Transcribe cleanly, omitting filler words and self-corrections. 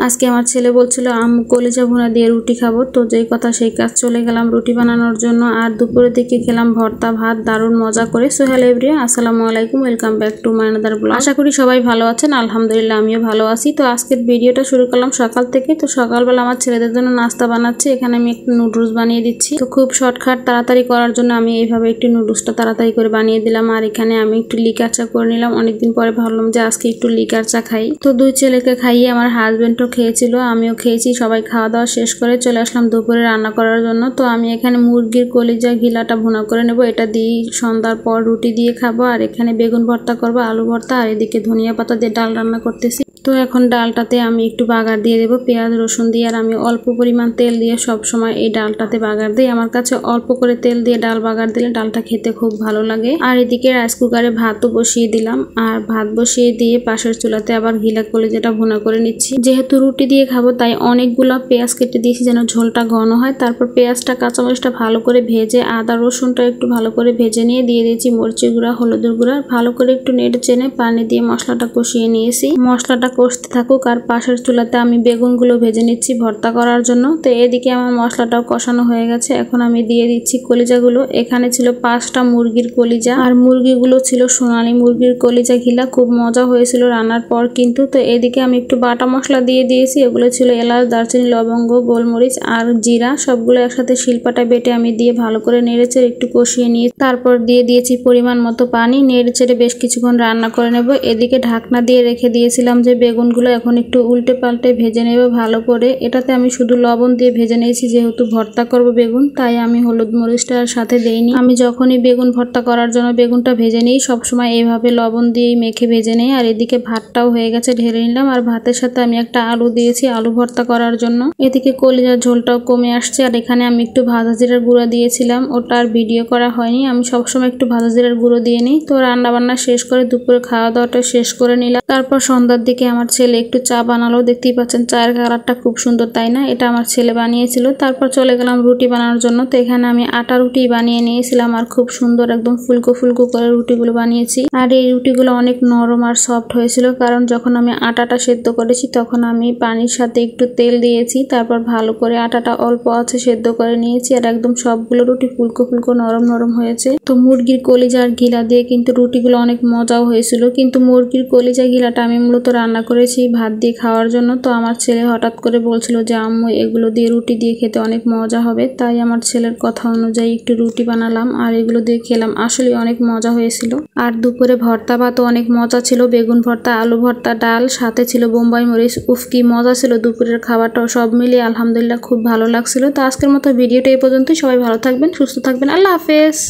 আজকে আমার ছেলে বলছিল আম্মু কলিজা ভুনা দিয়ে রুটি খাবো, তো যেই কথা সেই কাজ, চলে গেলাম রুটি বানানোর জন্য। আর দুপুরের দিকে খেলাম ভর্তা ভাত, দারুণ মজা করে। সো হ্যালো এভরিওয়ান, আসসালামু আলাইকুম, welcome back to my another blog. আশা করি সবাই ভালো আছেন। আলহামদুলিল্লাহ আমিও ভালো আছি। তো আজকের ভিডিওটা শুরু করলাম সকাল থেকে। তো সকালবেলা আমার ছেলেদের জন্য নাস্তা বানাচ্ছি। এখানে আমি একটু নুডলস বানিয়ে দিচ্ছি। তো খুব শর্টকাট তাড়াতাড়ি করার জন্য আমি এইভাবে একটু নুডলসটা তাড়াতাড়ি করে বানিয়ে দিলাম। আর এখানে আমি একটু লিকার চা করে নিলাম। অনেকদিন পরে ভাবলাম যে আজকে একটু লিকার চা খাই। তো দুই ছেলেকে খাইয়ে আমার হাজবেন্ডও খেয়েছিল, আমিও খেয়েছি। সবাই খাওয়া দাওয়া শেষ করে চলে আসলাম দুপুরে রান্না করার জন্য। তো আমি এখানে মুরগির কলিজা গিলাটা ভুনা করে নেব। এটা দিয়ে সন্ধ্যার পর রুটি দিয়ে খাবো। আর এখানে বেগুন ভর্তা করবো, আলু ভর্তা, আর এদিকে ধনিয়া পাতা দিয়ে ডাল রান্না করতেছি। তো এখন ডালটাতে আমি একটু বাগার দিয়ে দেবো পেঁয়াজ রসুন দিয়ে। আর আমি অল্প পরিমাণ তেল দিয়ে সব সময় এই ডালটাতে বাগার দিই। আমার কাছে অল্প করে তেল দিয়ে ডাল বাগার দিলে ডালটা খেতে খুব ভালো লাগে। আর এদিকে রাইস কুকারে ভাতও বসিয়ে দিলাম। আর ভাত বসিয়ে দিয়ে পাশের চুলাতে আবার গিলা কলিজাটা ভুনা করে নিচ্ছি। যেহেতু রুটি দিয়ে খাবো তাই অনেকগুলো পেঁয়াজ কেটে দিয়েছি যেন ঝোলটা ঘন হয়। তারপর পেঁয়াজটা কাঁচামরিচটা ভালো করে ভেজে, আদা রসুনটা একটু ভালো করে ভেজে নিয়ে দিয়ে দিয়েছি মরিচের গুঁড়া, হলুদের গুঁড়া। ভালো করে একটু নেড়ে চেনে পানি দিয়ে মশলাটা কষিয়ে নিয়েছি। মশলাটা কষতে থাকুক। আর পাশের চুলাতে আমি বেগুনগুলো ভেজে নিচ্ছি ভর্তা করার জন্য। তো এদিকে আমার মশলাটাও কষানো হয়ে গেছে। এখন আমি দিয়ে দিচ্ছি কলিজাগুলো। এখানে ছিল 5টা মুরগির কলিজা, আর মুরগিগুলো ছিল সোনালী মুরগির কলিজা ঘিলা। খুব মজা হয়েছিল রান্নার পর কিন্তু। তো এদিকে আমি একটু বাটা মশলা দিয়ে দিয়েছি। এগুলো ছিল এলাচ, দারচিনি, লবঙ্গ, গোলমরিচ আর জিরা, সবগুলো একসাথে শিলপাটা বেটে আমি দিয়ে ভালো করে নেড়েচেড়ে একটু কষিয়ে নিয়ে তারপর দিয়ে দিয়েছি পরিমাণ মতো পানি। নেড়েচেড়ে বেশ কিছুক্ষণ রান্না করে নেব। এদিকে ঢাকনা দিয়ে রেখে দিয়েছিলাম যে বেগুনগুলো এখন একটু উল্টে পাল্টে ভেজে নেব ভালো করে। এটাতে আমি শুধু লবণ দিয়ে ভেজে নিয়েছি, যেহেতু ভর্তা করব বেগুন, তাই আমি হলুদ মরিচটার সাথে দেইনি। আমি যখনই বেগুন ভর্তা করার জন্য বেগুনটা ভেজে নিই সবসময় এইভাবে লবণ দিয়েই মেখে ভেজে নিই। আর এদিকে ভাতটাও হয়ে গেছে, ঢেলে নিলাম। আর ভাতের সাথে আমি একটা আলু দিয়েছি আলু ভর্তা করার জন্য। এদিকে কলিজার ঝোলটাও কমে আসছে। আর এখানে আমি একটু ভাজা জিরার গুঁড়ো দিয়েছিলাম, ওটা আর ভিডিও করা হয়নি। আমি সবসময় একটু ভাজা জিরার গুঁড়ো দিয়ে নিই। তো রান্না বান্না শেষ করে দুপুরে খাওয়া দাওয়াটা শেষ করে নিলাম। তারপর সন্ধ্যার দিকে আমার ছেলে একটু চা বানালো। দেখতেই পাচ্ছেন চায়ের কালারটা খুব সুন্দর, তাই না? এটা আমার ছেলে বানিয়েছিল। তারপর চলে গেলাম রুটি বানানোর জন্য। তো এখানে আমি আটা রুটি বানিয়ে নিয়েছিলাম। আর খুব সুন্দর একদম ফুলকো ফুলকো করে রুটিগুলো বানিয়েছি। আর এই রুটিগুলো অনেক নরম আর সফট হয়েছিল, কারণ যখন আমি আটাটা সেদ্ধ করেছি তখন আমি পানির সাথে একটু তেল দিয়েছি। তারপর ভালো করে আটাটা অল্প আছে সেদ্ধ করে নিয়েছি। আর একদম সবগুলো রুটি ফুলকো ফুলকো নরম নরম হয়েছে। তো মুরগির কলিজা আর ঘিলা দিয়ে কিন্তু রুটিগুলো অনেক মজাও হয়েছিল। কিন্তু মুরগির কলিজা ঘিলাটা আমি মূলত রান্না করেছি ভাত দিয়ে খাওয়ার জন্য। তো আমার ছেলে হঠাৎ করে বলছিল যে আম্মু এগুলো দিয়ে রুটি দিয়ে খেতে অনেক মজা হবে, তাই আমার ছেলের কথা অনুযায়ী একটু রুটি বানালাম আর এগুলো দিয়ে খেলাম। আসলে অনেক মজা হয়েছিল। আর দুপুরে ভর্তা ভাতও অনেক মজা ছিল। বেগুন ভর্তা, আলু ভর্তা, ডাল, সাথে ছিল বোম্বাই মরিচ। উফ কি মজা ছিল দুপুরের খাবারটাও। সব মিলিয়ে আলহামদুলিল্লাহ খুব ভালো লাগছিল। তো আজকের মতো ভিডিওটা এই পর্যন্তই। সবাই ভালো থাকবেন, সুস্থ থাকবেন। আল্লাহ হাফেজ।